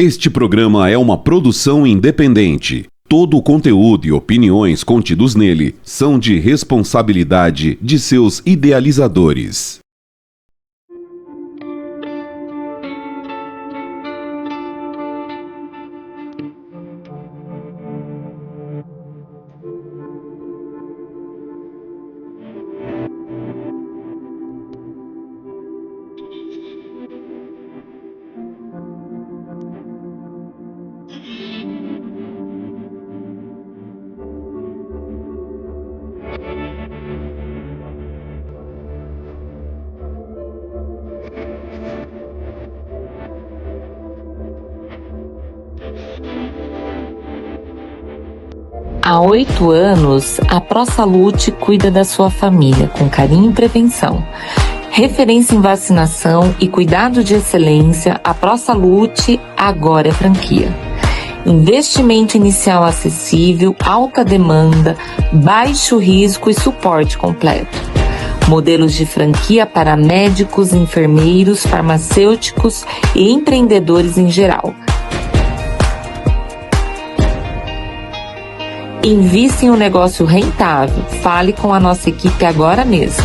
Este programa é uma produção independente. Todo o conteúdo e opiniões contidos nele são de responsabilidade de seus idealizadores. Há 8 anos, a ProSaúde cuida da sua família com carinho e prevenção. Referência em vacinação e cuidado de excelência, a ProSaúde agora é franquia. Investimento inicial acessível, alta demanda, baixo risco e suporte completo. Modelos de franquia para médicos, enfermeiros, farmacêuticos e empreendedores em geral. Invista em um negócio rentável. Fale com a nossa equipe agora mesmo.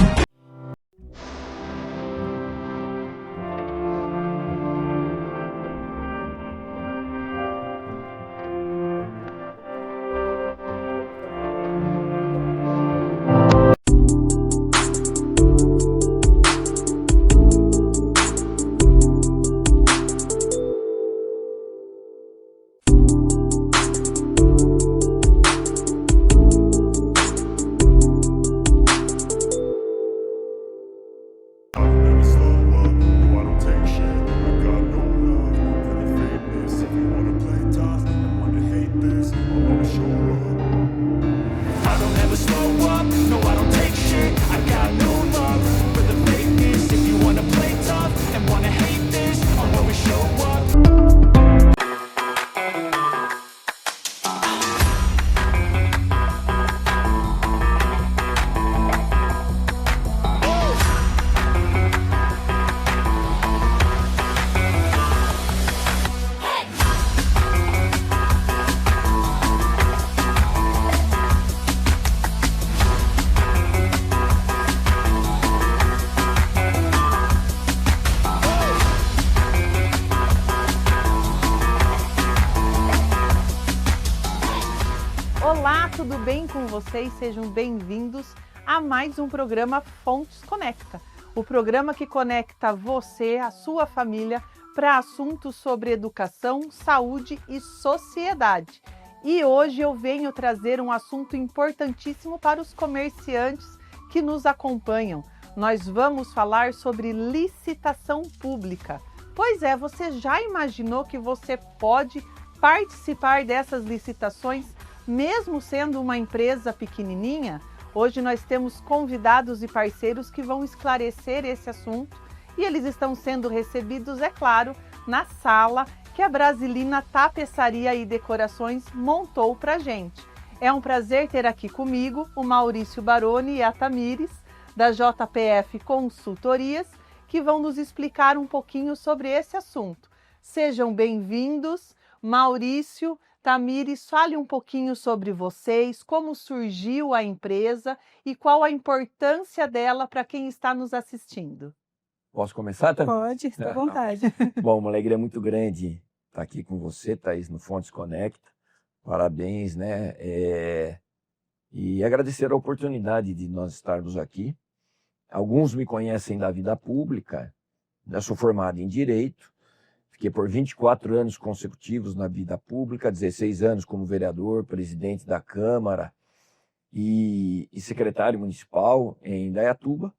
Olá, tudo bem com vocês? Sejam bem-vindos a mais um programa Fontes Conecta. O programa que conecta você, a sua família, para assuntos sobre educação, saúde e sociedade. E hoje eu venho trazer um assunto importantíssimo para os comerciantes que nos acompanham. Nós vamos falar sobre licitação pública. Pois é, você já imaginou que você pode participar dessas licitações mesmo sendo uma empresa pequenininha? Hoje nós temos convidados e parceiros que vão esclarecer esse assunto e eles estão sendo recebidos, é claro, na sala que a Brasilina Tapeçaria e Decorações montou para a gente. É um prazer ter aqui comigo o Maurício Baroni e a Tamires, da JPF Consultorias, que vão nos explicar um pouquinho sobre esse assunto. Sejam bem-vindos. Maurício, Tamires, fale um pouquinho sobre vocês, como surgiu a empresa e qual a importância dela para quem está nos assistindo. Posso começar, Tamires? Pode, estou à vontade. Bom, uma alegria muito grande estar aqui com você, Thaís, no Fontes Conecta. Parabéns, né? E agradecer a oportunidade de nós estarmos aqui. Alguns me conhecem da vida pública, eu sou formado em Direito. Fiquei por 24 anos consecutivos na vida pública, 16 anos como vereador, presidente da Câmara e secretário municipal em Indaiatuba.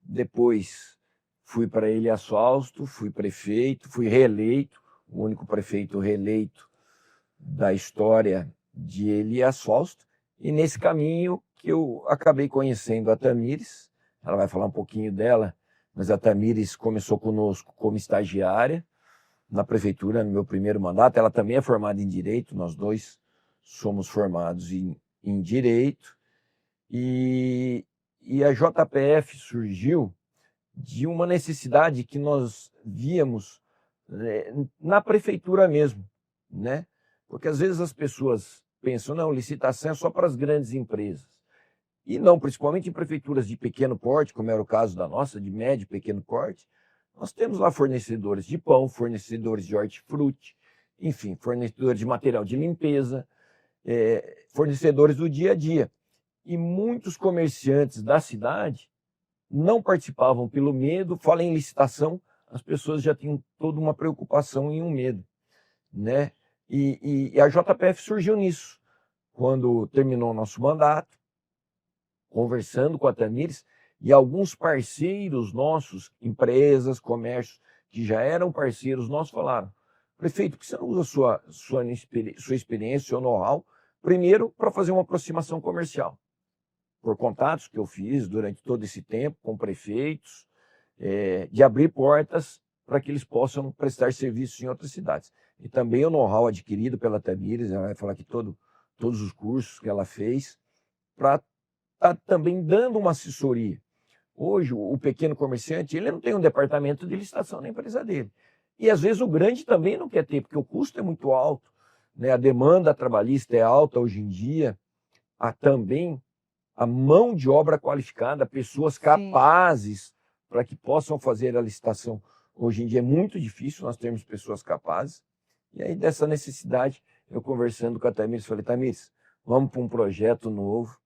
Depois fui para Elias Fausto, fui prefeito, fui reeleito, o único prefeito reeleito da história de Elias Fausto. E nesse caminho que eu acabei conhecendo a Tamires, ela vai falar um pouquinho dela, mas a Tamires começou conosco como estagiária na prefeitura, no meu primeiro mandato. Ela também é formada em Direito, nós dois somos formados em Direito, e a JPF surgiu de uma necessidade que nós víamos na prefeitura mesmo, né? Porque às vezes as pessoas pensam, não, licitação é só para as grandes empresas. E não, principalmente em prefeituras de pequeno porte, como era o caso da nossa, de médio e pequeno porte, nós temos lá fornecedores de pão, fornecedores de hortifruti, enfim, fornecedores de material de limpeza, fornecedores do dia a dia. E muitos comerciantes da cidade não participavam pelo medo. Fala em licitação, as pessoas já tinham toda uma preocupação e um medo, né? E a JPF surgiu nisso, quando terminou o nosso mandato, conversando com a Tamires, e alguns parceiros nossos, empresas, comércios, que já eram parceiros nossos, falaram: prefeito, por que você não usa sua experiência, seu know-how, primeiro para fazer uma aproximação comercial? Por contatos que eu fiz durante todo esse tempo com prefeitos, de abrir portas para que eles possam prestar serviços em outras cidades. E também o know-how adquirido pela Tamires, ela vai falar aqui todos os cursos que ela fez, para estar também dando uma assessoria. Hoje, o pequeno comerciante, ele não tem um departamento de licitação na empresa dele. E às vezes o grande também não quer ter, porque o custo é muito alto, né? A demanda trabalhista é alta hoje em dia. Há também a mão de obra qualificada, pessoas capazes para que possam fazer a licitação. Hoje em dia é muito difícil nós termos pessoas capazes. E aí, dessa necessidade, eu conversando com a Tamires, falei: Tamires, vamos para um projeto novo.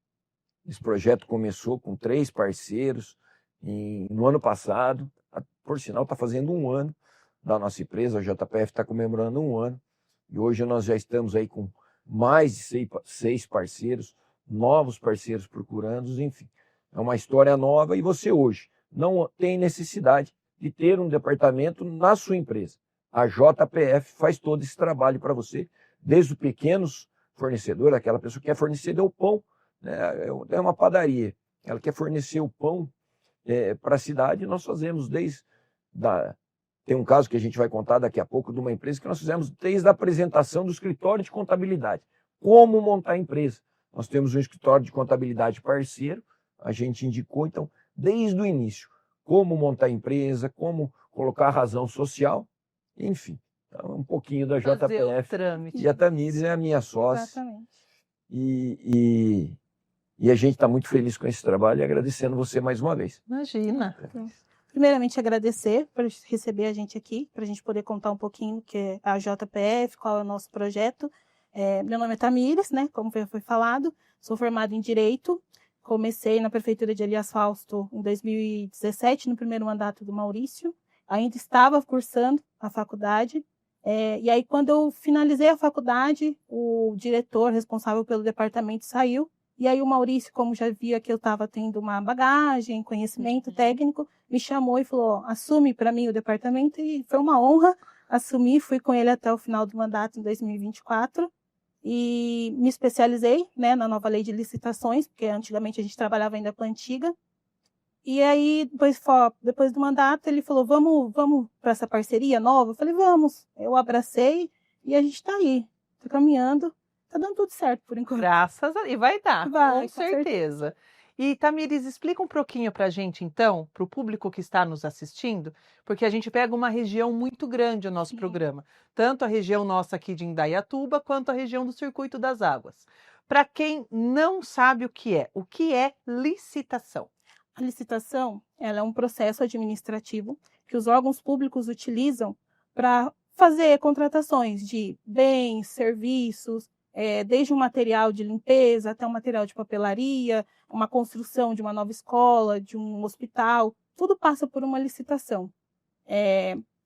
Esse projeto começou com 3 parceiros no ano passado. Por sinal, está fazendo 1 ano da nossa empresa, a JPF está comemorando 1 ano. E hoje nós já estamos aí com mais de 6 parceiros, novos parceiros procurando, enfim. É uma história nova e você hoje não tem necessidade de ter um departamento na sua empresa. A JPF faz todo esse trabalho para você, desde os pequenos fornecedores, aquela pessoa que quer fornecer o pão, né? É uma padaria, ela quer fornecer o pão para a cidade, nós fazemos tem um caso que a gente vai contar daqui a pouco de uma empresa que nós fizemos desde a apresentação do escritório de contabilidade. Como montar a empresa? Nós temos um escritório de contabilidade parceiro, a gente indicou, então, desde o início, como montar a empresa, como colocar a razão social, enfim, então, um pouquinho da JPF. E a Tamires é a minha sócia. Exatamente. E a gente está muito feliz com esse trabalho e agradecendo você mais uma vez. Imagina. Primeiramente, agradecer por receber a gente aqui, para a gente poder contar um pouquinho o que é a JPF, qual é o nosso projeto. Meu nome é Tamires, né, como foi falado, sou formada em Direito, comecei na Prefeitura de Elias Fausto em 2017, no primeiro mandato do Maurício, ainda estava cursando a faculdade, e aí quando eu finalizei a faculdade, o diretor responsável pelo departamento saiu, e aí o Maurício, como já via que eu estava tendo uma bagagem, conhecimento técnico, me chamou e falou: assume para mim o departamento, e foi uma honra assumir, fui com ele até o final do mandato em 2024, e me especializei, né, na nova lei de licitações, porque antigamente a gente trabalhava ainda com a antiga. E aí, depois do mandato, ele falou: vamos para essa parceria nova? Eu falei: vamos. Eu abracei e a gente está aí, está caminhando, está dando tudo certo por enquanto. Graças a Deus. E vai dar, Vai, com certeza. E, Tamires, explica um pouquinho para a gente, então, para o público que está nos assistindo, porque a gente pega uma região muito grande no nosso programa, tanto a região nossa aqui de Indaiatuba, quanto a região do Circuito das Águas. Para quem não sabe o que é licitação? A licitação, ela é um processo administrativo que os órgãos públicos utilizam para fazer contratações de bens, serviços, desde um material de limpeza até um material de papelaria, uma construção de uma nova escola, de um hospital, tudo passa por uma licitação.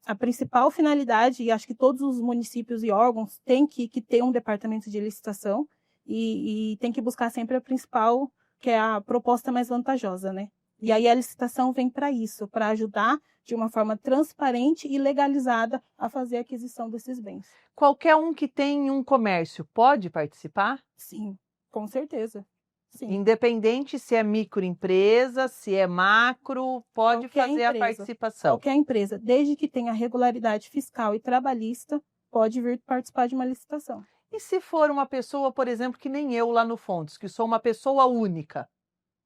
A principal finalidade, e acho que todos os municípios e órgãos têm que ter um departamento de licitação e tem que buscar sempre a principal, que é a proposta mais vantajosa, né? E aí a licitação vem para isso, para ajudar de uma forma transparente e legalizada a fazer a aquisição desses bens. Qualquer um que tem um comércio pode participar? Sim, com certeza. Sim. Independente se é microempresa, se é macro, pode fazer a participação. Qualquer empresa, desde que tenha regularidade fiscal e trabalhista, pode vir participar de uma licitação. E se for uma pessoa, por exemplo, que nem eu lá no Fontes, que sou uma pessoa única,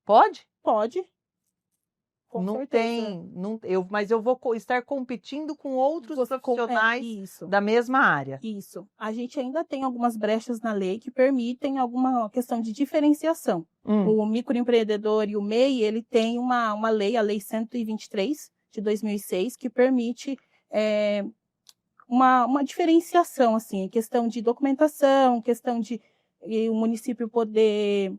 pode? Pode. Com não certeza. tem, mas eu vou estar competindo com outros Você profissionais isso. da mesma área. Isso. A gente ainda tem algumas brechas na lei que permitem alguma questão de diferenciação. O microempreendedor e o MEI, ele tem uma lei, a Lei 123 de 2006, que permite uma diferenciação, assim, questão de documentação, questão de o município poder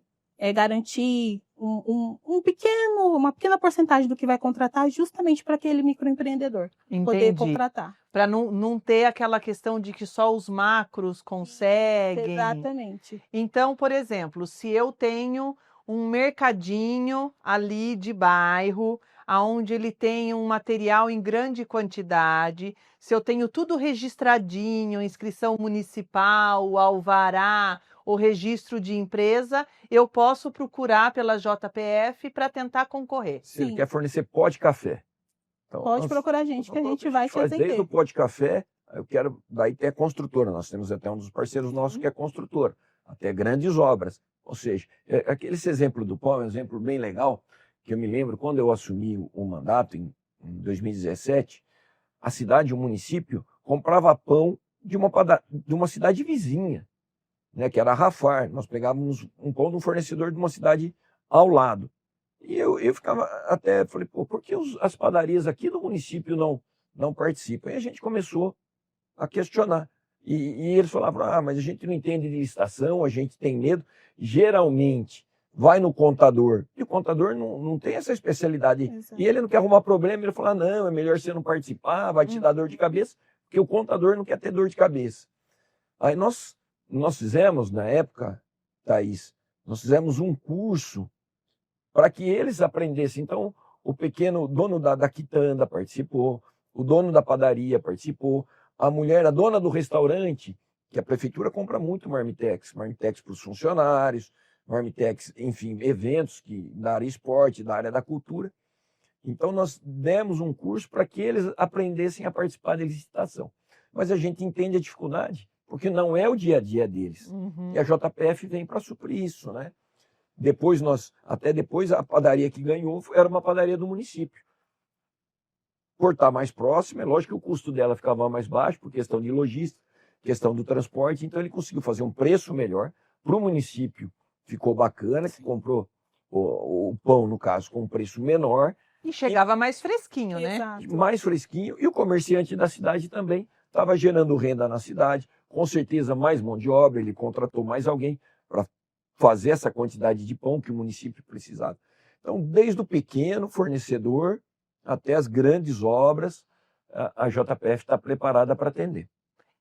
garantir uma pequena porcentagem do que vai contratar justamente para aquele microempreendedor poder contratar. Para não ter aquela questão de que só os macros conseguem. Exatamente. Então, por exemplo, se eu tenho um mercadinho ali de bairro, onde ele tem um material em grande quantidade, se eu tenho tudo registradinho, inscrição municipal, alvará, o registro de empresa, eu posso procurar pela JPF para tentar concorrer. Se ele quer fornecer pó de café. Então, pode procurar a gente que a gente vai te faz atender. desde o pó de café, eu quero, daí tem a construtora, nós temos até um dos parceiros nossos que é construtora, até grandes obras. Ou seja, esse exemplo do pó é um exemplo bem legal, que eu me lembro quando eu assumi o mandato em 2017, a cidade, o município, comprava pão de uma cidade vizinha, né, que era a Rafar. Nós pegávamos um pão de um fornecedor de uma cidade ao lado. E eu ficava até, falei, pô, por que as padarias aqui do município não participam? E a gente começou a questionar. E eles falavam, mas a gente não entende de licitação, a gente tem medo. Geralmente, vai no contador, e o contador não tem essa especialidade. Exato. E ele não quer arrumar problema, ele fala, não, é melhor você não participar, vai te dar dor de cabeça, porque o contador não quer ter dor de cabeça. Aí nós fizemos, na época, Thaís, nós fizemos um curso para que eles aprendessem. Então, o pequeno dono da quitanda participou, o dono da padaria participou, a mulher, a dona do restaurante, que a prefeitura compra muito marmitex para os funcionários, marmitex, enfim, eventos da área esporte, da área da cultura. Então, nós demos um curso para que eles aprendessem a participar da licitação. Mas a gente entende a dificuldade, porque não é o dia a dia deles. E a JPF vem para suprir isso, né? Até depois, a padaria que ganhou era uma padaria do município. Por estar mais próximo, é lógico que o custo dela ficava mais baixo, por questão de logística, questão do transporte, então ele conseguiu fazer um preço melhor. Para o município ficou bacana, que comprou o pão, no caso, com um preço menor. E chegava mais fresquinho, né? Exato. Mais fresquinho, e o comerciante da cidade também estava gerando renda na cidade, com certeza mais mão de obra, ele contratou mais alguém para fazer essa quantidade de pão que o município precisava. Então, desde o pequeno fornecedor até as grandes obras, a JPF está preparada para atender.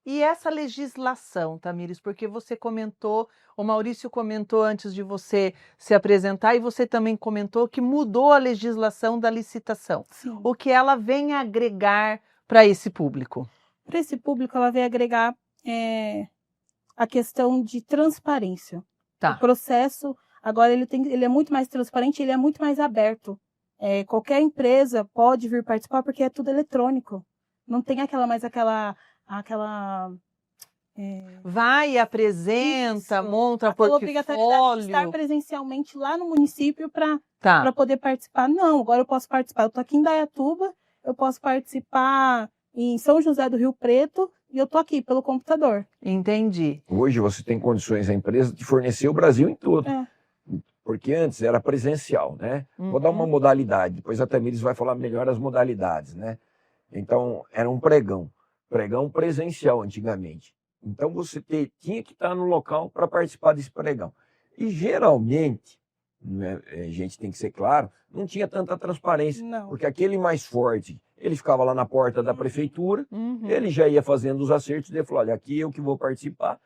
E essa legislação, Tamires, porque você comentou, o Maurício comentou antes de você se apresentar e você também comentou que mudou a legislação da licitação. Sim. O que ela vem agregar para esse público? Para esse público, ela vem agregar a questão de transparência. Tá. O processo, agora, ele é muito mais transparente, ele é muito mais aberto. Qualquer empresa pode vir participar porque é tudo eletrônico. Não tem aquela vai, apresenta, Isso. monta aquela portfólio. obrigatoriedade de estar presencialmente lá no município para Tá. poder participar. Não, agora eu posso participar. Eu estou aqui em Indaiatuba, eu posso participar em São José do Rio Preto e eu estou aqui pelo computador. Entendi. Hoje você tem condições, a empresa, de fornecer o Brasil em todo. Porque antes era presencial, né? Vou dar uma modalidade, depois a Tamires vai falar melhor as modalidades, né? Então, era um pregão presencial antigamente. Então, você tinha que estar no local para participar desse pregão. E, geralmente, né, a gente tem que ser claro, não tinha tanta transparência. Não. Porque aquele mais forte, ele ficava lá na porta da prefeitura, ele já ia fazendo os acertos, ele falou, olha, aqui eu que vou participar.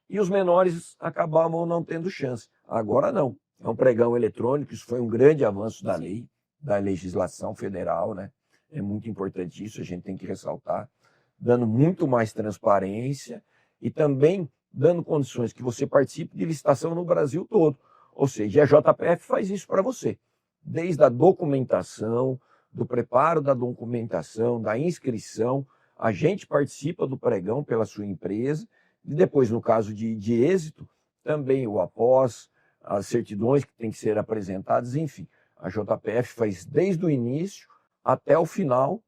E os menores acabavam não tendo chance. Agora não. É um pregão eletrônico, isso foi um grande avanço da lei, da legislação federal, né? É muito importante isso, a gente tem que ressaltar, dando muito mais transparência e também dando condições que você participe de licitação no Brasil todo. Ou seja, a JPF faz isso para você, desde a documentação, do preparo da documentação, da inscrição, a gente participa do pregão pela sua empresa, e depois, no caso de êxito, também o após, as certidões que têm que ser apresentadas, enfim. A JPF faz desde o início até o final,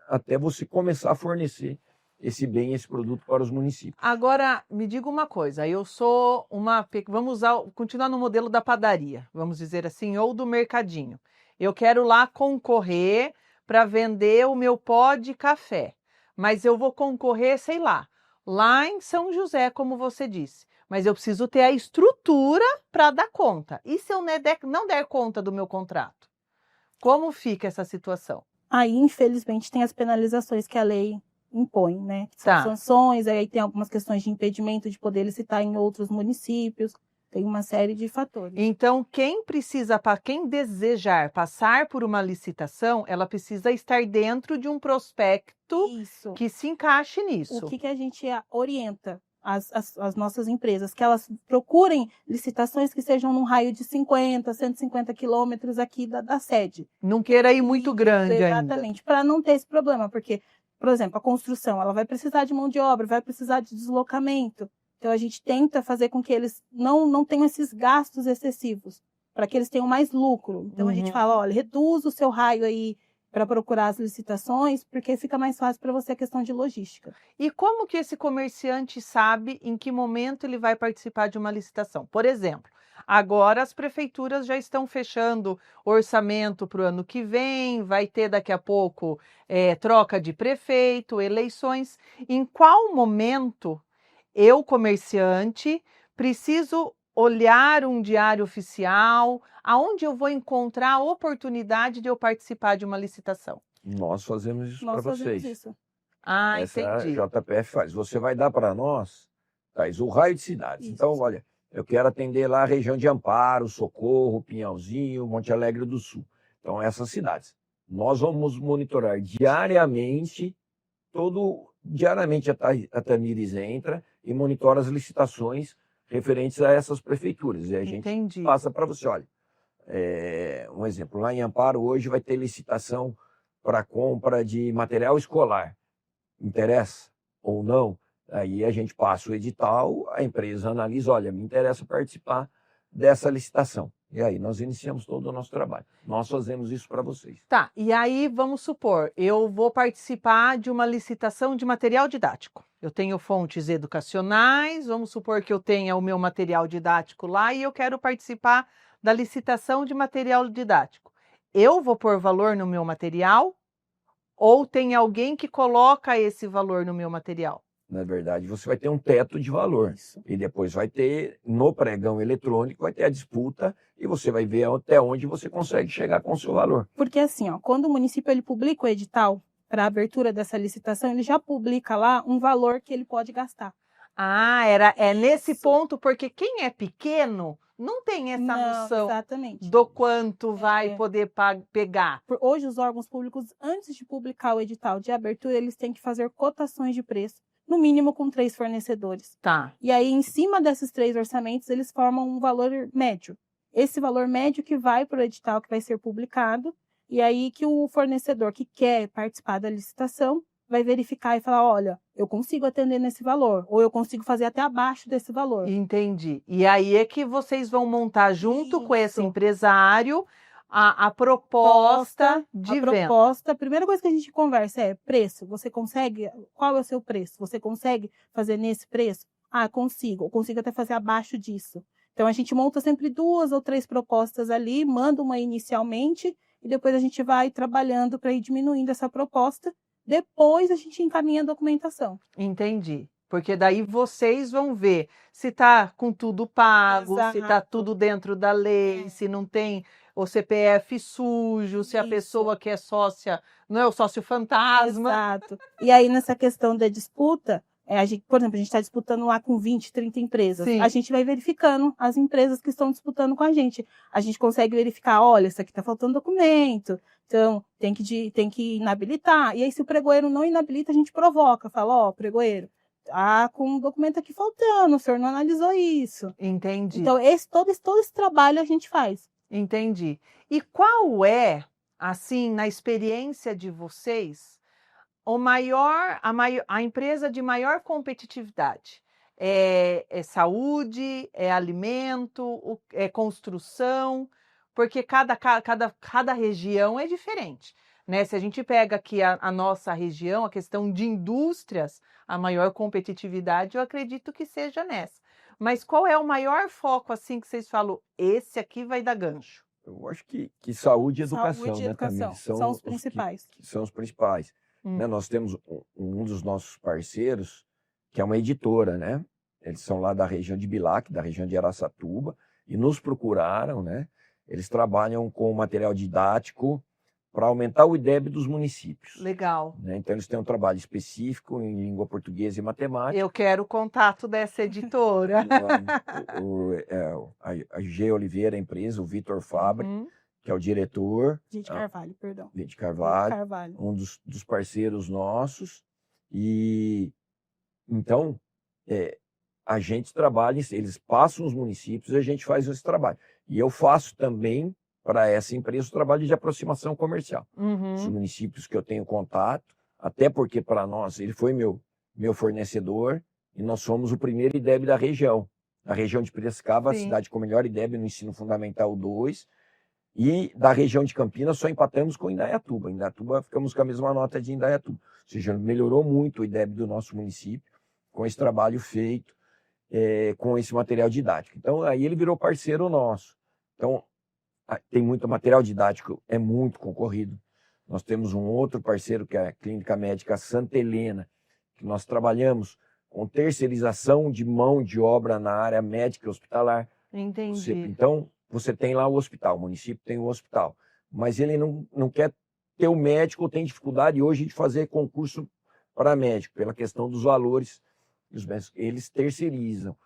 até você começar a fornecer esse bem, esse produto para os municípios. Agora, me diga uma coisa, vamos continuar no modelo da padaria, vamos dizer assim, ou do mercadinho. Eu quero lá concorrer para vender o meu pó de café, mas eu vou concorrer, sei lá em São José, como você disse, mas eu preciso ter a estrutura para dar conta. E se eu não der conta do meu contrato? Como fica essa situação? Aí, infelizmente, tem as penalizações que a lei impõe, né? São Tá. sanções, aí tem algumas questões de impedimento de poder licitar em outros municípios, tem uma série de fatores. Então, quem desejar passar por uma licitação, ela precisa estar dentro de um prospecto Isso. que se encaixe nisso. O que a gente orienta as nossas empresas? Que elas procurem licitações que sejam num raio de 50, 150 quilômetros aqui da sede. Não queira ir muito grande ainda. Exatamente, para não ter esse problema, porque, por exemplo, a construção, ela vai precisar de mão de obra, vai precisar de deslocamento. Então, a gente tenta fazer com que eles não tenham esses gastos excessivos, para que eles tenham mais lucro. Então, a gente fala, olha, reduz o seu raio aí para procurar as licitações, porque fica mais fácil para você a questão de logística. E como que esse comerciante sabe em que momento ele vai participar de uma licitação? Por exemplo, agora as prefeituras já estão fechando orçamento para o ano que vem, vai ter daqui a pouco troca de prefeito, eleições. Em qual momento eu, comerciante, preciso olhar um diário oficial, aonde eu vou encontrar a oportunidade de eu participar de uma licitação? Nós fazemos isso para vocês. Isso. Ah, Essa entendi. a JPF faz. Você vai dar para nós, Thaís, o raio de cidades. Isso. Então, olha, eu quero atender lá a região de Amparo, Socorro, Pinhalzinho, Monte Alegre do Sul. Então, essas cidades. Nós vamos monitorar diariamente, diariamente a Tamires entra e monitora as licitações referentes a essas prefeituras. E a gente passa para você, olha, um exemplo, lá em Amparo hoje vai ter licitação para compra de material escolar. Interessa ou não? Aí a gente passa o edital, a empresa analisa, olha, me interessa participar dessa licitação. E aí nós iniciamos todo o nosso trabalho. Nós fazemos isso para vocês. Tá, e aí vamos supor, eu vou participar de uma licitação de material didático. Eu tenho fontes educacionais, vamos supor que eu tenha o meu material didático lá e eu quero participar da licitação de material didático. Eu vou pôr valor no meu material ou tem alguém que coloca esse valor no meu material? Na verdade, você vai ter um teto de valor. Isso. E depois vai ter, no pregão eletrônico, vai ter a disputa e você vai ver até onde você consegue chegar com o seu valor. Porque assim, quando o município ele publica o edital para a abertura dessa licitação, ele já publica lá um valor que ele pode gastar. Ah, nesse ponto, porque quem é pequeno não tem essa noção exatamente. do quanto vai poder pegar. Hoje, os órgãos públicos, antes de publicar o edital de abertura, eles têm que fazer cotações de preço, no mínimo com 3 fornecedores. Tá. E aí, em cima desses 3 orçamentos, eles formam um valor médio. Esse valor médio que vai para o edital que vai ser publicado, e aí que o fornecedor que quer participar da licitação vai verificar e falar, olha, eu consigo atender nesse valor, ou eu consigo fazer até abaixo desse valor. Entendi. E aí é que vocês vão montar junto com esse empresário a proposta de venda. A primeira coisa que a gente conversa é preço. Você consegue? Qual é o seu preço? Você consegue fazer nesse preço? Ah, consigo. Eu consigo até fazer abaixo disso. Então, a gente monta sempre 2 ou 3 propostas ali, manda uma inicialmente, e depois a gente vai trabalhando para ir diminuindo essa proposta. Depois, a gente encaminha a documentação. Entendi. Porque daí vocês vão ver se está com tudo pago, se está tudo dentro da lei, se não tem o CPF sujo, se a pessoa que é sócia não é o sócio fantasma. Exato. E aí, nessa questão da disputa, por exemplo, a gente está disputando lá com 20, 30 empresas. Sim. A gente vai verificando as empresas que estão disputando com a gente. A gente consegue verificar, olha, isso aqui está faltando documento, então tem que inabilitar. E aí, se o pregoeiro não inabilita, a gente provoca, fala, pregoeiro, com um documento aqui faltando, o senhor não analisou isso. Entendi. Então, todo esse trabalho a gente faz. Entendi. E qual é, assim, na experiência de vocês, a empresa de maior competitividade? É saúde, é alimento, é construção? porque cada região é diferente, né? Se a gente pega aqui a nossa região, a questão de indústrias, a maior competitividade, eu acredito que seja nessa. Mas qual é o maior foco, assim, que vocês falam, esse aqui vai dar gancho? Eu acho que saúde e educação, Saúde e né, educação Tamires? são os principais. Que são os principais. Né? Nós temos um dos nossos parceiros, que é uma editora, né? Eles são lá da região de Bilac, da região de Araçatuba, e nos procuraram, né? Eles trabalham com material didático para aumentar o IDEB dos municípios. Legal. Né? Então, eles têm um trabalho específico em língua portuguesa e matemática. Eu quero o contato dessa editora. A G. Oliveira, a empresa, o Vitor Fabre, que é o diretor. Gente Carvalho, perdão. Gente Carvalho, um dos parceiros nossos. E então, a gente trabalha, eles passam os municípios e a gente faz esse trabalho. E eu faço também, para essa empresa, o trabalho de aproximação comercial. Os municípios que eu tenho contato, até porque para nós, ele foi meu fornecedor, e nós somos o primeiro IDEB da região. Na região de Piracicaba, Sim. a cidade com o melhor IDEB no ensino fundamental 2, e da região de Campinas só empatamos com Indaiatuba. Indaiatuba, ficamos com a mesma nota de Indaiatuba. Ou seja, melhorou muito o IDEB do nosso município, com esse trabalho feito, com esse material didático. Então, aí ele virou parceiro nosso. Então, tem muito material didático, é muito concorrido. Nós temos um outro parceiro, que é a Clínica Médica Santa Helena, que nós trabalhamos com terceirização de mão de obra na área médica e hospitalar. Entendi. Então, você tem lá o hospital, o município tem o hospital, mas ele não quer ter o médico, ou tem dificuldade hoje de fazer concurso para médico, pela questão dos valores. Os médicos, eles terceirizam.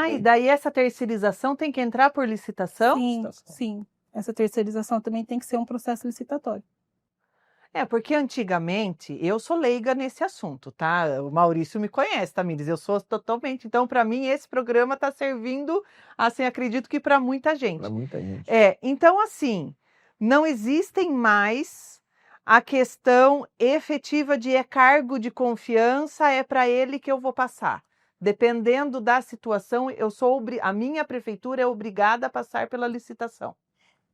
E daí essa terceirização tem que entrar por licitação? Sim. Essa terceirização também tem que ser um processo licitatório. Porque antigamente, eu sou leiga nesse assunto, tá? O Maurício me conhece, Tamires, eu sou totalmente. Então, para mim, esse programa está servindo, assim, acredito que para muita gente. Para muita gente. Então, assim, não existem mais a questão efetiva de cargo de confiança, é para ele que eu vou passar. Dependendo da situação, a minha prefeitura é obrigada a passar pela licitação.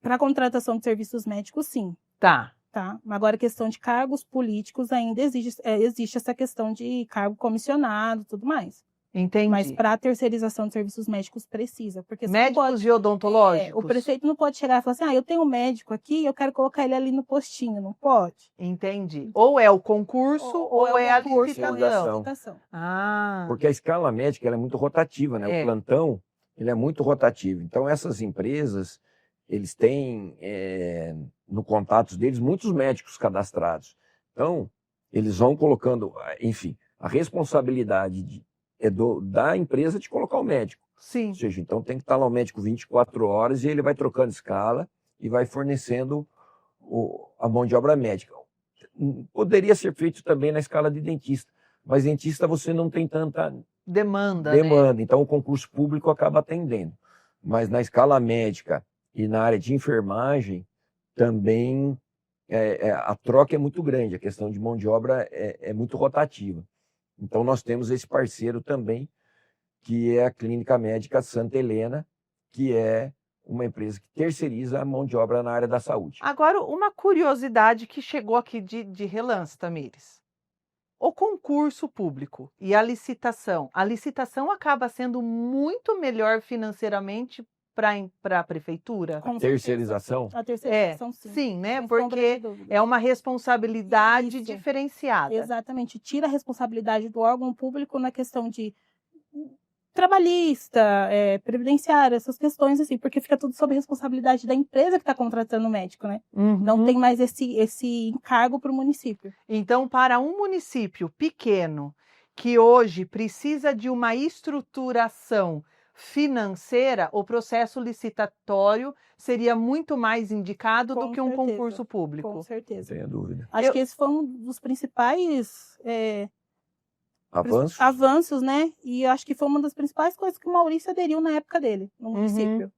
Para a contratação de serviços médicos, sim. Tá. Agora, a questão de cargos políticos ainda existe essa questão de cargo comissionado e tudo mais. Entendi. Mas para a terceirização de serviços médicos precisa. Porque médicos e odontológicos? O prefeito não pode chegar e falar assim, eu tenho um médico aqui, eu quero colocar ele ali no postinho, não pode? Entendi. Ou é o concurso, ou é a licitação. Porque a escala médica ela é muito rotativa, né? O plantão ele é muito rotativo. Então, essas empresas, eles têm no contato deles muitos médicos cadastrados. Então, eles vão colocando, enfim, a responsabilidade da empresa de colocar o médico. Sim. Ou seja, então tem que estar lá o médico 24 horas e ele vai trocando escala e vai fornecendo a mão de obra médica. Poderia ser feito também na escala de dentista, mas dentista você não tem tanta demanda. Né? Então o concurso público acaba atendendo. Mas na escala médica e na área de enfermagem, também a troca é muito grande, a questão de mão de obra é muito rotativa. Então, nós temos esse parceiro também, que é a Clínica Médica Santa Helena, que é uma empresa que terceiriza a mão de obra na área da saúde. Agora, uma curiosidade que chegou aqui de relance, Tamires. O concurso público e a licitação acaba sendo muito melhor financeiramente para a prefeitura? A terceirização? A terceirização, sim. Sim, né? Porque é uma responsabilidade diferenciada. Exatamente. Tira a responsabilidade do órgão público na questão de trabalhista, previdenciária, essas questões, assim, porque fica tudo sob responsabilidade da empresa que está contratando o médico, né? Não tem mais esse encargo para o município. Então, para um município pequeno, que hoje precisa de uma estruturação financeira, o processo licitatório seria muito mais indicado do que um concurso público. Com certeza. Não tenho dúvida. Acho que esse foi um dos principais avanços. Avanços, né? E acho que foi uma das principais coisas que o Maurício aderiu na época dele, no município.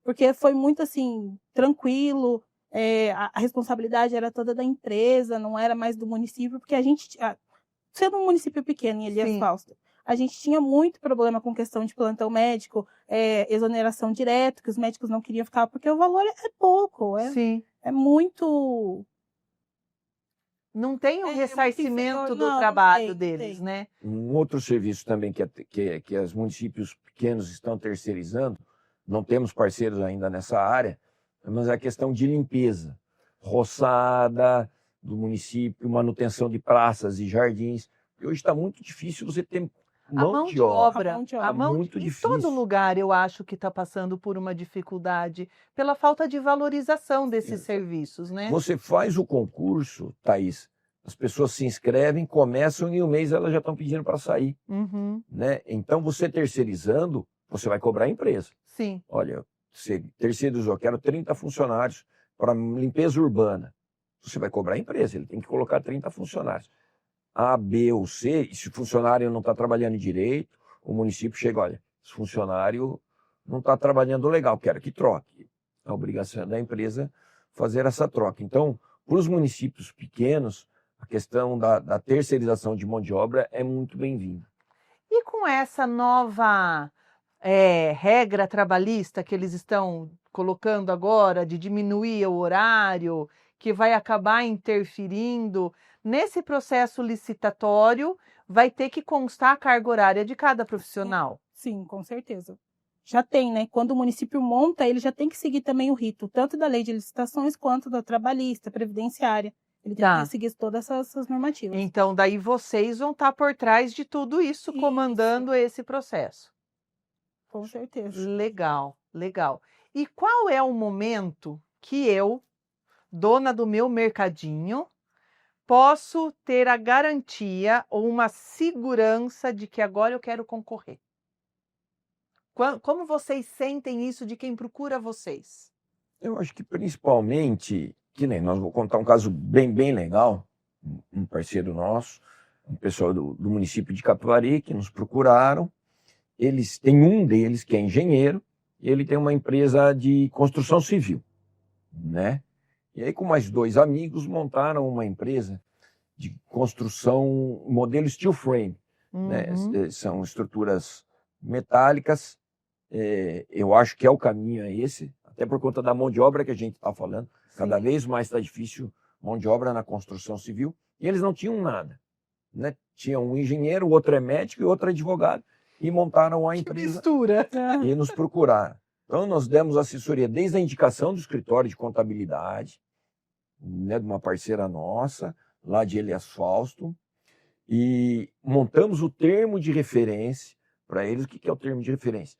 Porque foi muito, assim, tranquilo, a responsabilidade era toda da empresa, não era mais do município, porque a gente, sendo um município pequeno em Elias Fausto, a gente tinha muito problema com questão de plantão médico, exoneração direto, que os médicos não queriam ficar, porque o valor é pouco, Sim. é muito... Não tem o muito ressarcimento inferior. do Não, trabalho não deles, tem. né? Um outro serviço também que os municípios pequenos estão terceirizando, não temos parceiros ainda nessa área, mas é a questão de limpeza, roçada do município, manutenção de praças e jardins. Porque hoje está muito difícil você ter mão de obra. A mão de muito em difícil. todo lugar eu acho que está passando por uma dificuldade pela falta de valorização desses serviços, né? Você faz o concurso, Thaís, as pessoas se inscrevem, começam e em um mês elas já estão pedindo para sair. Uhum, Né? Então, você terceirizando, você vai cobrar a empresa. sim. Olha, você terceirizou, eu quero 30 funcionários para limpeza urbana. Você vai cobrar a empresa, ele tem que colocar 30 funcionários. A, B ou C, e se o funcionário não está trabalhando direito, o município chega, olha, esse funcionário não está trabalhando legal, quero que troque. A obrigação é da empresa fazer essa troca. Então, para os municípios pequenos, a questão da terceirização de mão de obra é muito bem-vinda. E com essa nova regra trabalhista que eles estão colocando agora, de diminuir o horário, que vai acabar interferindo nesse processo licitatório, vai ter que constar a carga horária de cada profissional. Sim, com certeza. Já tem, né? Quando o município monta, ele já tem que seguir também o rito, tanto da lei de licitações quanto da trabalhista, previdenciária. Ele tem que seguir todas essas normativas. Então, daí vocês vão estar por trás de tudo isso, comandando esse processo. Com certeza. Legal, legal. E qual é o momento que eu, dona do meu mercadinho, posso ter a garantia ou uma segurança de que agora eu quero concorrer? Como vocês sentem isso de quem procura vocês? Eu acho que principalmente, que nem nós vou contar um caso bem legal, um parceiro nosso, um pessoal do município de Capivari, que nos procuraram. Eles têm um deles que é engenheiro, e ele tem uma empresa de construção civil, né? E aí, com mais 2 amigos, montaram uma empresa de construção modelo steel frame, né? São estruturas metálicas. Eu acho que é o caminho esse, até por conta da mão de obra que a gente está falando. Cada vez mais está difícil mão de obra na construção civil. E eles não tinham nada, né? Tinham um engenheiro, o outro é médico e o outro é advogado. E montaram a empresa. Mistura. E nos procuraram. Então, nós demos assessoria desde a indicação do escritório de contabilidade, né, de uma parceira nossa, lá de Elias Fausto, e montamos o termo de referência para eles. O que é o termo de referência?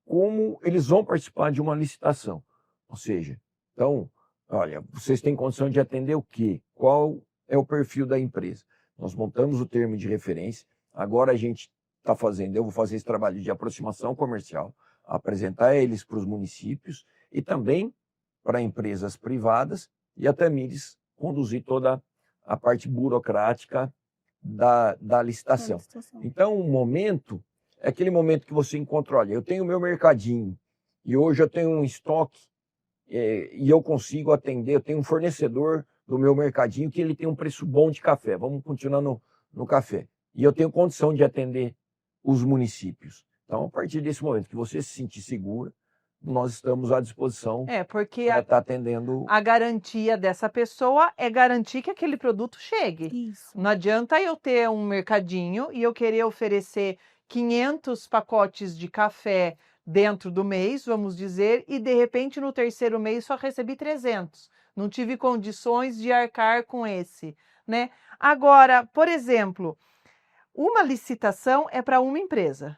Como eles vão participar de uma licitação. Ou seja, então, olha, vocês têm condição de atender o quê? Qual é o perfil da empresa? Nós montamos o termo de referência, agora a gente está fazendo, eu vou fazer esse trabalho de aproximação comercial, apresentar eles para os municípios e também para empresas privadas, e a Tamires conduzir toda a parte burocrática da licitação. Então, o momento é aquele momento que você encontra, olha, eu tenho o meu mercadinho e hoje eu tenho um estoque e eu consigo atender, eu tenho um fornecedor do meu mercadinho que ele tem um preço bom de café, vamos continuar no café, e eu tenho condição de atender os municípios. Então, a partir desse momento que você se sentir segura, nós estamos à disposição porque para estar atendendo. A garantia dessa pessoa é garantir que aquele produto chegue. Isso. Não adianta eu ter um mercadinho e eu querer oferecer 500 pacotes de café dentro do mês, vamos dizer, e de repente no terceiro mês só recebi 300. Não tive condições de arcar com esse, né? Agora, por exemplo, uma licitação é para uma empresa.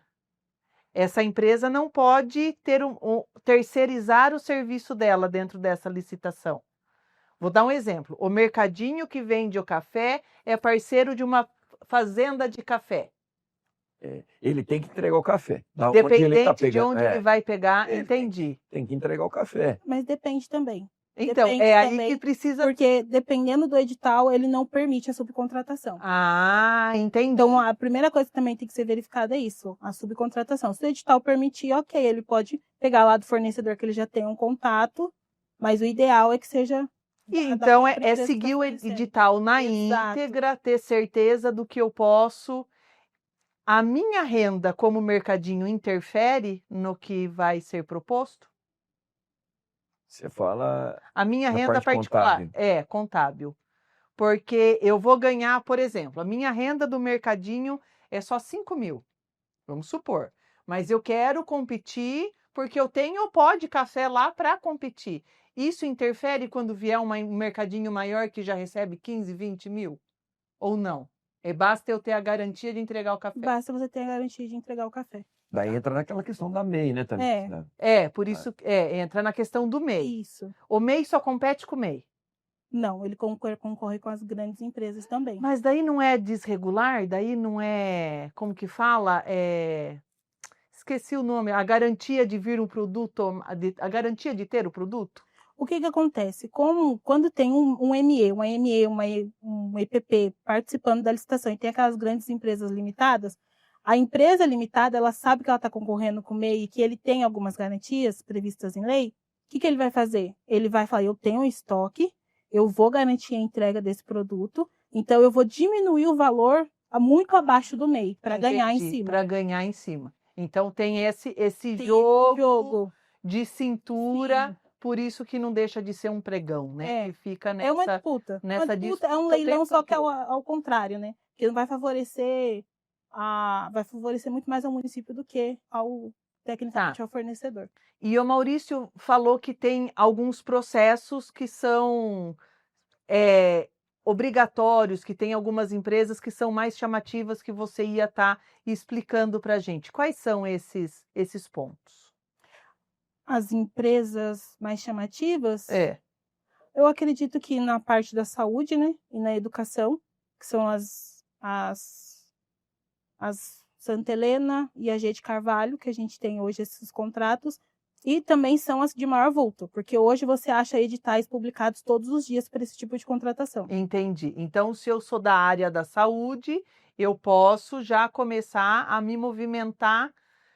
Essa empresa não pode terceirizar o serviço dela dentro dessa licitação. Vou dar um exemplo. O mercadinho que vende o café é parceiro de uma fazenda de café. Ele tem que entregar o café. Dependente de onde ele vai pegar, entendi. Tem que entregar o café. Mas depende também. Então, Depende aí também, que precisa... Porque dependendo do edital, ele não permite a subcontratação. Ah, entendi. Então, a primeira coisa que também tem que ser verificada é isso, a subcontratação. Se o edital permitir, ok, ele pode pegar lá do fornecedor que ele já tem um contato, mas o ideal é que seja... Então, é seguir o edital na íntegra, ter certeza do que eu posso A minha renda como mercadinho interfere no que vai ser proposto? Você fala A minha na renda parte particular contábil. é contábil. Porque eu vou ganhar, por exemplo, a minha renda do mercadinho é só 5.000, vamos supor. Mas eu quero competir porque eu tenho o pó de café lá para competir. Isso interfere quando vier um mercadinho maior que já recebe 15, 20 mil? Ou não? Basta eu ter a garantia de entregar o café. Basta você ter a garantia de entregar o café. Daí entra naquela questão da MEI, né, também. É. Né? Por isso, entra na questão do MEI. Isso. O MEI só compete com o MEI. Não, ele concorre com as grandes empresas também. Mas daí não é desregular? Daí não é, como que fala? Esqueci o nome, a garantia de vir um produto, a garantia de ter o produto? O que acontece? Quando tem um ME, um EPP participando da licitação e tem aquelas grandes empresas limitadas, a empresa limitada, ela sabe que ela está concorrendo com o MEI e que ele tem algumas garantias previstas em lei. O que ele vai fazer? Ele vai falar, eu tenho um estoque, eu vou garantir a entrega desse produto, então eu vou diminuir o valor muito abaixo do MEI, para ganhar em cima. Para ganhar em cima. Então tem esse Tem jogo de cintura, Sim. por isso que não deixa de ser um pregão, né? Que fica nessa, uma disputa. Nessa disputa é um leilão, só que ao contrário, né? Que não vai favorecer muito mais ao município do que ao tecnicamente ao fornecedor. E o Maurício falou que tem alguns processos que são obrigatórios, que tem algumas empresas que são mais chamativas que você ia estar explicando para a gente. Quais são esses pontos? As empresas mais chamativas? Eu acredito que na parte da saúde, né, e na educação, que são as Santa Helena e a G de Carvalho, que a gente tem hoje esses contratos, e também são as de maior vulto, porque hoje você acha editais publicados todos os dias para esse tipo de contratação. Entendi. Então, se eu sou da área da saúde, eu posso já começar a me movimentar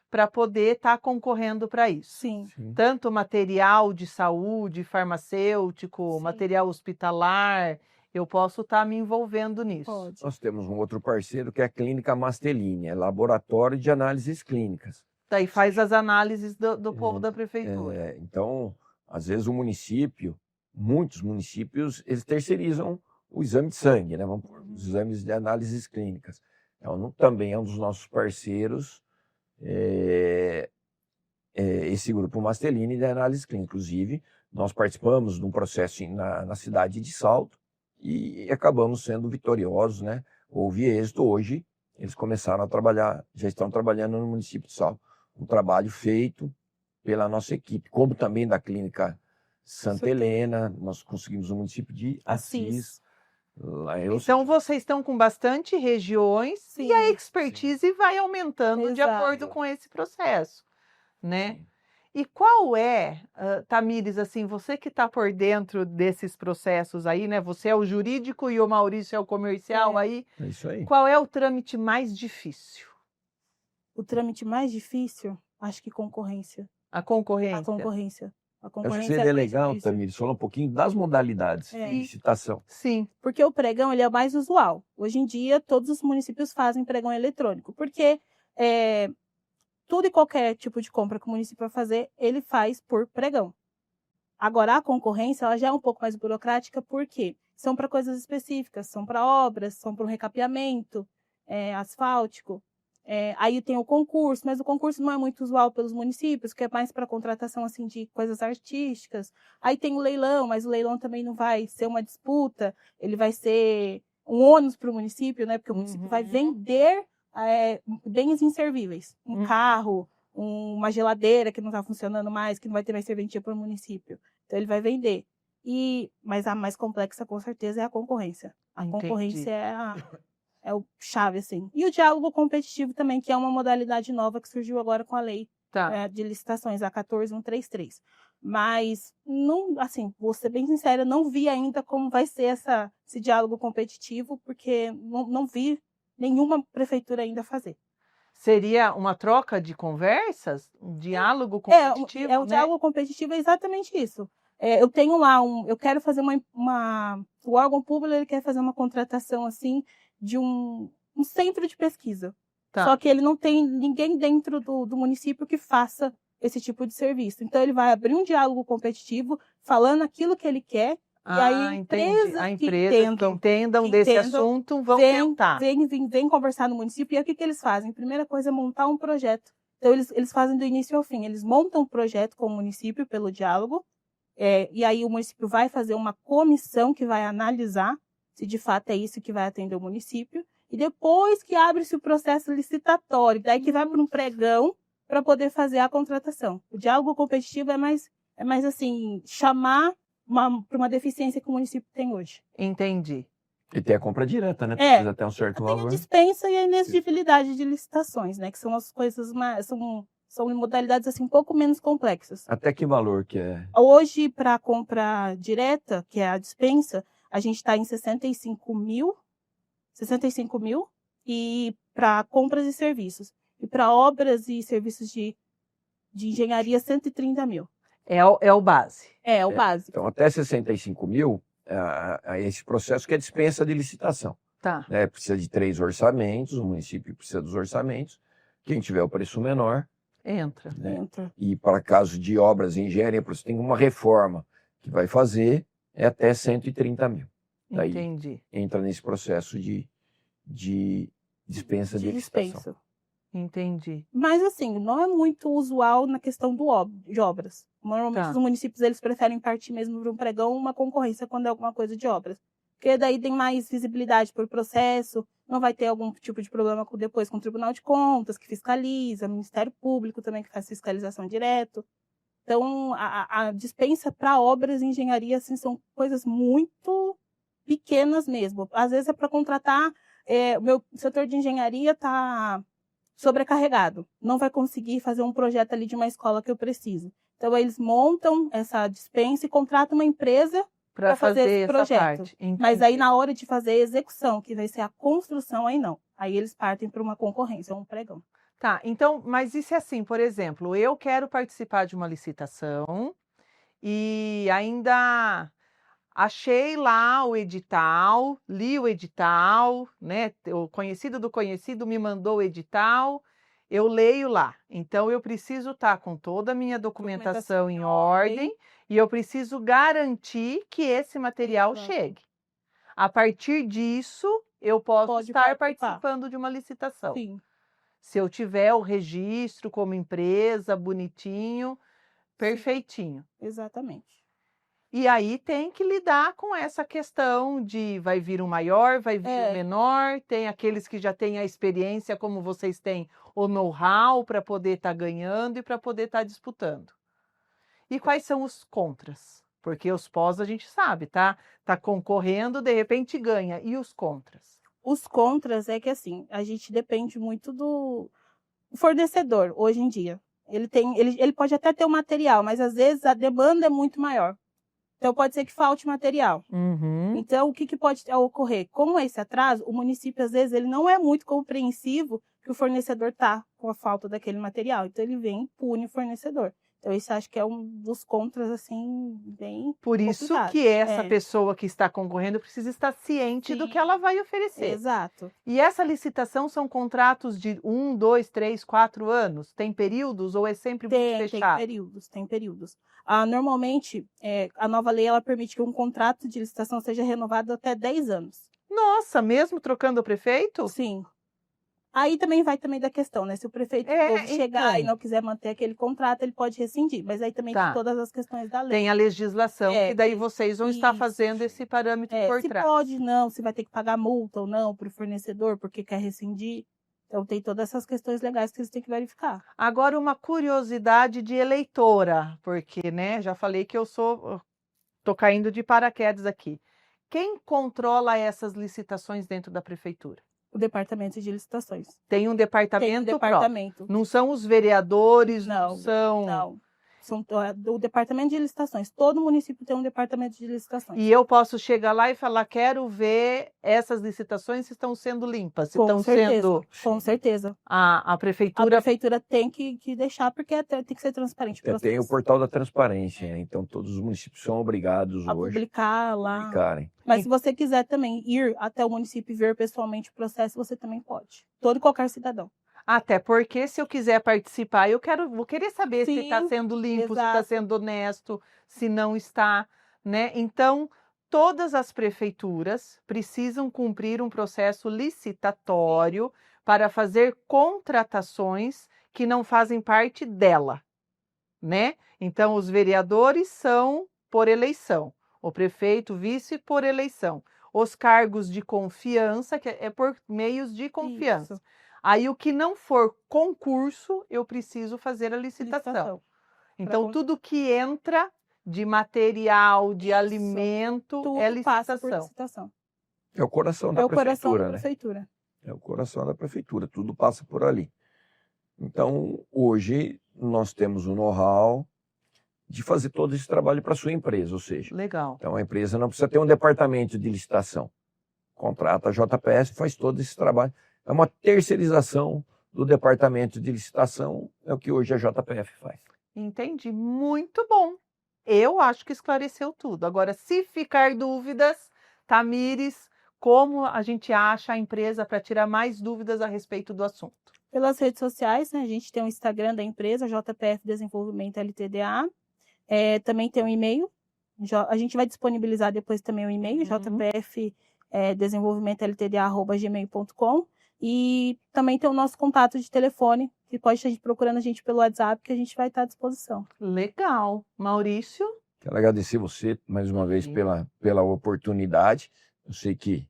para poder estar concorrendo para isso. Sim. Tanto material de saúde, farmacêutico, material hospitalar, eu posso estar me envolvendo nisso. Pode. Nós temos um outro parceiro que é a Clínica Mastellini, é laboratório de análises clínicas. Daí faz as análises do povo da prefeitura. Então, às vezes muitos municípios, eles terceirizam o exame de sangue, né? Vamos pôr os exames de análises clínicas. Então, também é um dos nossos parceiros, esse grupo Mastellini de análise clínica. Inclusive, nós participamos de um processo na cidade de Salto e acabamos sendo vitoriosos, né? Houve êxito. Hoje, eles começaram a trabalhar, já estão trabalhando no município de Salto. Um trabalho feito pela nossa equipe, como também da Clínica Santa Helena, nós conseguimos o município de Assis. Então, vocês estão com bastante regiões e a expertise vai aumentando de acordo com esse processo, né? E qual Tamires, assim, você que está por dentro desses processos aí, né? Você é o jurídico e o Maurício é o comercial aí. É isso aí. Qual é o trâmite mais difícil? O trâmite mais difícil, acho que concorrência. A concorrência? A concorrência. Acho que seria legal, Tamires, falar um pouquinho das modalidades de licitação. Sim. Porque o pregão ele é o mais usual. Hoje em dia, todos os municípios fazem pregão eletrônico, porque tudo e qualquer tipo de compra que o município vai fazer, ele faz por pregão. Agora, a concorrência ela já é um pouco mais burocrática, porque são para coisas específicas, são para obras, são para um recapeamento asfáltico. Aí tem o concurso, mas o concurso não é muito usual pelos municípios, que é mais para contratação assim, de coisas artísticas. Aí tem o leilão, mas o leilão também não vai ser uma disputa, ele vai ser um ônus para o município, né? Porque o município vai vender bens inservíveis. Um carro, uma geladeira que não está funcionando mais, que não vai ter mais serventia para o município. Então ele vai vender. Mas a mais complexa, com certeza, é a concorrência. A concorrência é o chave, assim. E o diálogo competitivo também, que é uma modalidade nova que surgiu agora com a lei de licitações, a 14133. Mas, não, assim, vou ser bem sincera, não vi ainda como vai ser esse diálogo competitivo, porque não vi nenhuma prefeitura ainda fazer. Seria uma troca de conversas? Um diálogo competitivo? O diálogo competitivo é exatamente isso. Eu tenho lá eu quero fazer o órgão público ele quer fazer uma contratação assim de um centro de pesquisa. Tá. Só que ele não tem ninguém dentro do município que faça esse tipo de serviço. Então, ele vai abrir um diálogo competitivo, falando aquilo que ele quer, e aí entendi. A empresa que entendam que desse entendam, assunto vão tentar. Vem conversar no município, e aí o que eles fazem? A primeira coisa é montar um projeto. Então, eles fazem do início ao fim. Eles montam um projeto com o município pelo diálogo, e aí o município vai fazer uma comissão que vai analisar se de fato é isso que vai atender o município, e depois que abre-se o processo licitatório, daí que vai para um pregão para poder fazer a contratação. O diálogo competitivo é mais assim, chamar para uma deficiência que o município tem hoje. Entendi. E tem a compra direta, né? Precisa ter um certo Tem valor. a dispensa e a inexigibilidade de licitações, né? Que são as coisas mais... São modalidades assim, um pouco menos complexas. Até que valor que é? Hoje, para a compra direta, que é a dispensa, a gente está em 65 mil, e para compras e serviços. E para obras e serviços de engenharia, 130 mil. É o base. É o básico. Então, até 65 mil, esse processo que é dispensa de licitação. Tá. Né? Precisa de 3 orçamentos, o município precisa dos orçamentos. Quem tiver o preço menor, Entra. né? Entra. E para caso de obras em engenharia, você tem uma reforma que vai fazer, é até 130 mil. Daí Entendi. entra nesse processo de dispensa de licitação. dispensa. Entendi. Mas, assim, não é muito usual na questão de obras. Normalmente, Tá. os municípios eles preferem partir mesmo para um pregão, uma concorrência, quando é alguma coisa de obras. Porque daí tem mais visibilidade para o processo, não vai ter algum tipo de problema depois com o Tribunal de Contas, que fiscaliza, o Ministério Público também, que faz fiscalização direto. Então, a dispensa para obras e engenharia, assim, são coisas muito pequenas mesmo. Às vezes é para contratar, o meu setor de engenharia está sobrecarregado, não vai conseguir fazer um projeto ali de uma escola que eu preciso. Então, eles montam essa dispensa e contratam uma empresa para fazer esse essa projeto. parte. Mas aí, na hora de fazer a execução, que vai ser a construção, aí não. Aí eles partem para uma concorrência, um pregão. Tá, então, mas isso é assim, por exemplo, eu quero participar de uma licitação e ainda achei lá o edital, li o edital, né? O conhecido do conhecido me mandou o edital, eu leio lá. Então, eu preciso estar com toda a minha documentação em ordem e eu preciso garantir que esse material Exato. chegue. A partir disso, eu posso Pode estar participar. participando de uma licitação. Sim. Se eu tiver o registro como empresa, bonitinho, perfeitinho. Exatamente. E aí tem que lidar com essa questão de vai vir um maior, vai vir um menor, tem aqueles que já têm a experiência, como vocês têm o know-how para poder estar ganhando e para poder estar disputando. E quais são os contras? Porque os pós a gente sabe, tá? Tá concorrendo, de repente ganha. E os contras? Os contras é que, assim, a gente depende muito do fornecedor, hoje em dia. Ele pode até ter o material, mas às vezes a demanda é muito maior. Então, pode ser que falte material. Uhum. Então, o que pode ocorrer? Com esse atraso, o município, às vezes, ele não é muito compreensivo que o fornecedor está com a falta daquele material. Então, ele vem e pune o fornecedor. Então, isso acho que é um dos contras, assim, bem Por isso complicado. que essa pessoa que está concorrendo precisa estar ciente do que ela vai oferecer. Exato. E essa licitação são contratos de 1, 2, 3, 4 anos? Tem períodos ou é sempre muito fechado? Tem períodos. Normalmente, a nova lei ela permite que um contrato de licitação seja renovado até 10 anos. Nossa, mesmo trocando o prefeito? Sim. Aí também vai da questão, né? Se o prefeito novo chegar e não quiser manter aquele contrato, ele pode rescindir. Mas aí também tem todas as questões da lei. Tem a legislação, que daí vocês vão estar fazendo esse parâmetro por se trás. Pode, não, se vai ter que pagar multa ou não para o fornecedor, porque quer rescindir. Então tem todas essas questões legais que eles têm que verificar. Agora, uma curiosidade de eleitora, porque, né, já falei que tô caindo de paraquedas aqui. Quem controla essas licitações dentro da prefeitura? O departamento de licitações. Tem um departamento Tem um departamento. próprio. Não são os vereadores, não são... Não. São do departamento de licitações. Todo município tem um departamento de licitações. E eu posso chegar lá e falar, quero ver essas licitações se estão sendo limpas, se estão sendo... Com certeza. A prefeitura... A prefeitura tem que deixar, porque tem que ser transparente. Tem o portal da transparência, né? Então todos os municípios são obrigados a hoje publicar lá. Publicarem. Mas se você quiser também ir até o município e ver pessoalmente o processo, você também pode. Todo e qualquer cidadão. Até porque se eu quiser participar, vou querer saber se Sim, está sendo limpo, se está exato. sendo honesto, se não está, né? Então, todas as prefeituras precisam cumprir um processo licitatório para fazer contratações que não fazem parte dela, né? Então, os vereadores são por eleição, o prefeito, vice por eleição, os cargos de confiança, que é por meios de confiança. Isso. Aí, o que não for concurso, eu preciso fazer a licitação. Licitação. Então, Pra- tudo que entra de material, de Isso. alimento, Tudo é passa por licitação. licitação. É o coração da É o coração prefeitura, da né? prefeitura. É o coração da prefeitura, tudo passa por ali. Então, hoje, nós temos o know-how de fazer todo esse trabalho para a sua empresa, ou seja, Legal. então a empresa não precisa ter um departamento de licitação. Contrata a JPS, faz todo esse trabalho. É uma terceirização do departamento de licitação, é o que hoje a JPF faz. Entendi. Muito bom. Eu acho que esclareceu tudo. Agora, se ficar dúvidas, Tamires, como a gente acha a empresa para tirar mais dúvidas a respeito do assunto? Pelas redes sociais, né, a gente tem o Instagram da empresa, JPF Desenvolvimento LTDA. Também tem um e-mail. A gente vai disponibilizar depois também o e-mail, jpf desenvolvimentoltda@gmail.com. E também tem o nosso contato de telefone, que pode estar procurando a gente pelo WhatsApp, que a gente vai estar à disposição. Legal. Maurício? Quero agradecer você mais uma vez pela oportunidade. Eu sei que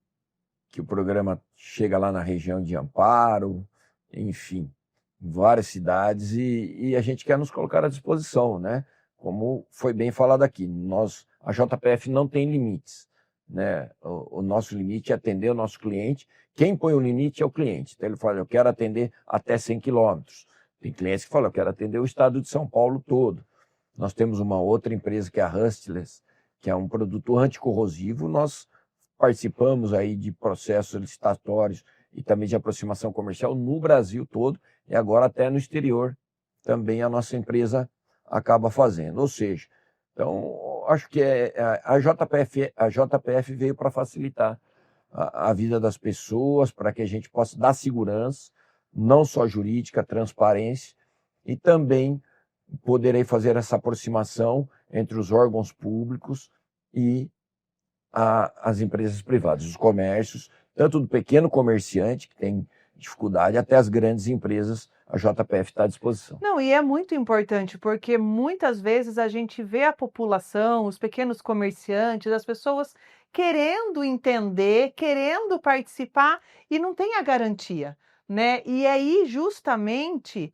o programa chega lá na região de Amparo, enfim, em várias cidades, e a gente quer nos colocar à disposição, né? Como foi bem falado aqui, a JPF não tem limites, né? O nosso limite é atender o nosso cliente. Quem põe o limite é o cliente. Então ele fala, eu quero atender até 100 quilômetros. Tem clientes que falam, eu quero atender o estado de São Paulo todo. Nós temos uma outra empresa que é a Rustless, que é um produto anticorrosivo. Nós participamos aí de processos licitatórios e também de aproximação comercial no Brasil todo, e agora até no exterior também a nossa empresa acaba fazendo. Ou seja, então acho que a JPF veio para facilitar a vida das pessoas, para que a gente possa dar segurança, não só jurídica, transparência, e também poderei fazer essa aproximação entre os órgãos públicos e as empresas privadas, os comércios, tanto do pequeno comerciante, que tem dificuldade, até as grandes empresas, a JPF está à disposição. Não, e é muito importante, porque muitas vezes a gente vê a população, os pequenos comerciantes, as pessoas querendo entender, querendo participar e não tem a garantia, né? E aí, justamente,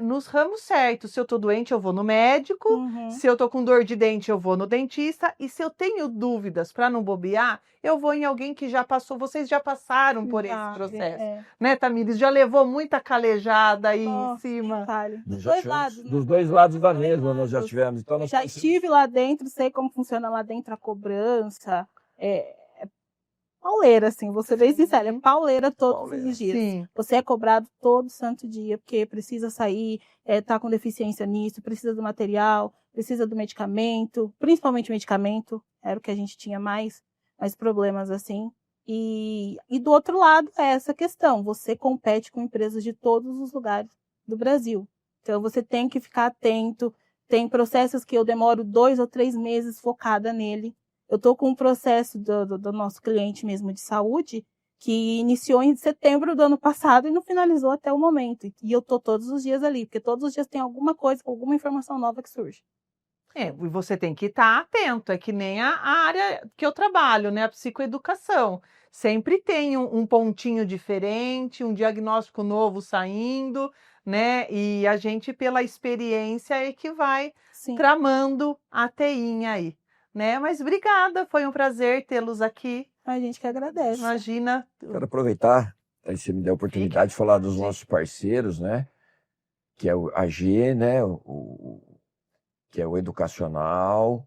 nos ramos certos, se eu estou doente, eu vou no médico, se eu estou com dor de dente, eu vou no dentista, e se eu tenho dúvidas para não bobear, eu vou em alguém que já passou, vocês já passaram por esse processo, né, Tamires? Já levou muita calejada aí em cima. Dos dois lados, né? Dos dois lados da mesa nós já tivemos. Então nós já estive lá dentro, sei como funciona lá dentro a cobrança. Pauleira, assim, vou ser bem sincera, é pauleira todos os dias. Sim. Você é cobrado todo santo dia, porque precisa sair, tá com deficiência nisso, precisa do material, precisa do medicamento, principalmente o medicamento, era o que a gente tinha mais problemas assim. E do outro lado é essa questão, você compete com empresas de todos os lugares do Brasil. Então você tem que ficar atento, tem processos que eu demoro 2 ou 3 meses focada nele. Eu estou com um processo do nosso cliente mesmo de saúde que iniciou em setembro do ano passado e não finalizou até o momento. E eu estou todos os dias ali, porque todos os dias tem alguma coisa, alguma informação nova que surge. E você tem que estar atento, é que nem a área que eu trabalho, né? A psicoeducação. Sempre tem um pontinho diferente, um diagnóstico novo saindo, né? E a gente, pela experiência, é que vai tramando a teinha aí. Né? Mas obrigada, foi um prazer tê-los aqui. A gente que agradece. Imagina. Quero aproveitar, aí você me deu a oportunidade de falar dos nossos parceiros, né? Que é o AG, né? Que é o educacional.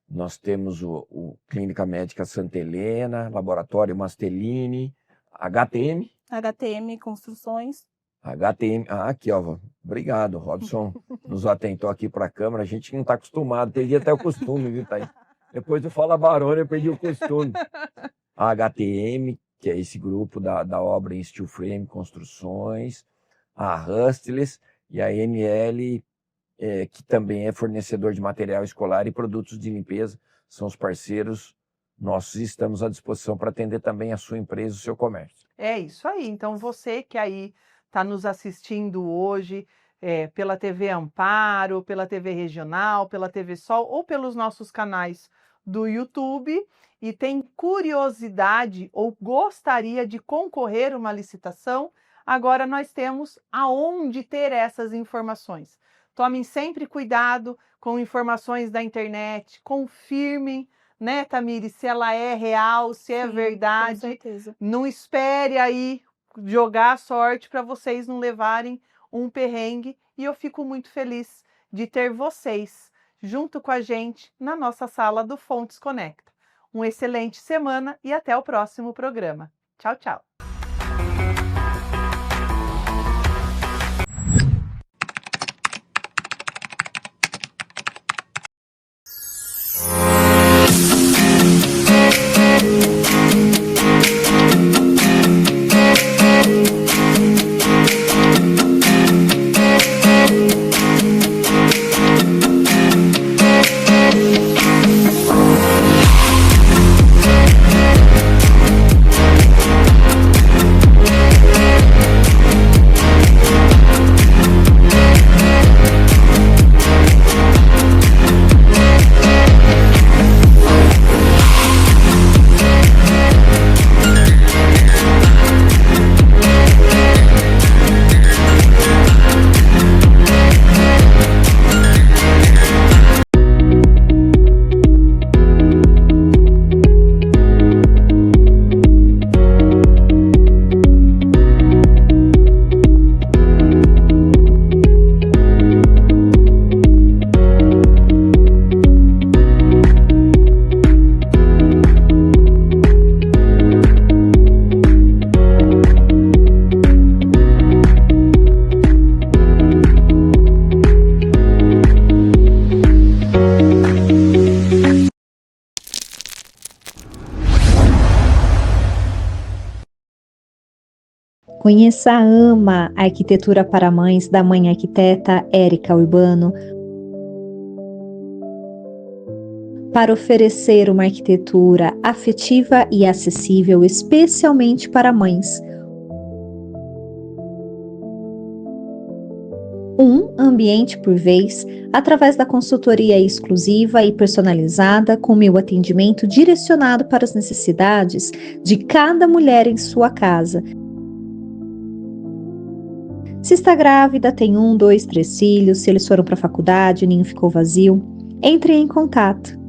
Nós temos o Clínica Médica Santa Helena, Laboratório Mastellini, HTM Construções. HTM, aqui ó, obrigado, Robson nos atentou aqui para a câmera, a gente não está acostumado, perdi até o costume, viu, Thaís? Depois do Fala Barone eu perdi o costume. A HTM, que é esse grupo da obra em steel frame, construções, a Rustless e a ML, que também é fornecedor de material escolar e produtos de limpeza, são os parceiros nossos e estamos à disposição para atender também a sua empresa e o seu comércio. É isso aí. Então, você que aí está nos assistindo hoje, pela TV Amparo, pela TV Regional, pela TV Sol ou pelos nossos canais do YouTube e tem curiosidade ou gostaria de concorrer a uma licitação, agora nós temos aonde ter essas informações. Tomem sempre cuidado com informações da internet, confirmem, né, Tamires, se ela é real, se é Sim, verdade. com certeza. Não espere aí jogar a sorte para vocês não levarem um perrengue. E eu fico muito feliz de ter vocês junto com a gente na nossa sala do Fontes Conecta. Uma excelente semana e até o próximo programa. Tchau, tchau. Conheça a AMA, Arquitetura para Mães, da mãe arquiteta Érica Urbano, para oferecer uma arquitetura afetiva e acessível, especialmente para mães. Um ambiente por vez, através da consultoria exclusiva e personalizada, com meu atendimento direcionado para as necessidades de cada mulher em sua casa. Se está grávida, tem 1, 2, 3 filhos, se eles foram para a faculdade, o ninho ficou vazio, entre em contato.